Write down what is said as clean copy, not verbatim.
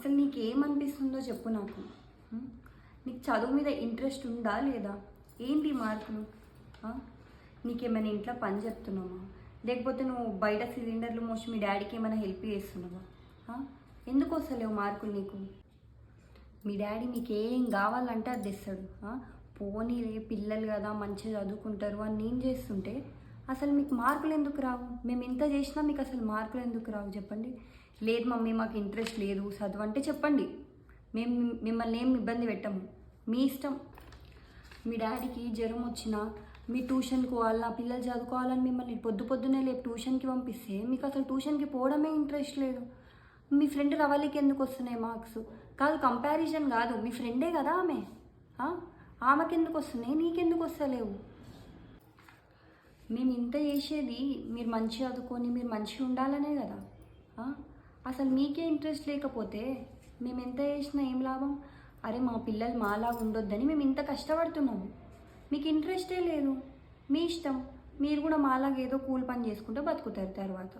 అసలు నీకేమనిపిస్తుందో చెప్పు నాకు. ఉం? నీకు చదువు మీద ఇంట్రెస్ట్ ఉందా లేదా? ఏంటి మార్కులు? ఆ? నీకేమైనా ఇంట్లో పని చెప్తున్నావా? లేకపోతే నువ్వు బయట సిలిండర్లు మోసి మీ డాడీకి ఏమైనా హెల్ప్ చేస్తున్నావా? ఆ? ఎందుకు వస్తలేవు మార్కులు నీకు? మీ డాడీ మీకు ఏం కావాలంటే అది తెస్తాడు. పోనీలే పిల్లలు కదా మంచిగా చదువుకుంటారు అని నేను చేస్తుంటే అసలు మీకు మార్కులు ఎందుకు రావు? మేము ఇంత చేసినా మీకు అసలు మార్కులు ఎందుకు రావు చెప్పండి. లేదు మమ్మీ మాకు ఇంట్రెస్ట్ లేదు చదువు అంటే చెప్పండి. మేము మిమ్మల్ని ఏం ఇబ్బంది పెట్టము, మీ ఇష్టం. మీ డాడీకి జ్వరం వచ్చినా మీ ట్యూషన్కి పోవాలా పిల్లలు చదువుకోవాలని మిమ్మల్ని పొద్దున్నే లేపు ట్యూషన్కి పంపిస్తే మీకు అసలు ట్యూషన్కి పోవడమే ఇంట్రెస్ట్ లేదు. మీ ఫ్రెండ్ రవలికి ఎందుకు వస్తున్నాయి మార్క్స్? కాదు కంపారిజన్ కాదు, మీ ఫ్రెండే కదా ఆమె. ఆమెకి ఎందుకు వస్తున్నాయి, నీకెందుకు వస్తలేవు? మేము ఇంత చేసేది మీరు మంచిగా చదువుకొని మీరు మంచిగా ఉండాలనే కదా. అసలు మీకే ఇంట్రెస్ట్ లేకపోతే మేము ఎంత చేసినా ఏం లాభం? అరే మా పిల్లలు మాలా ఉండొద్దని మేము ఇంత కష్టపడుతున్నాము, మీకు ఇంట్రెస్టే లేదు. మీ ఇష్టం, మీరు కూడా మాలాగా ఏదో కూలి పని చేసుకుంటూ బతుకుతారు తర్వాత.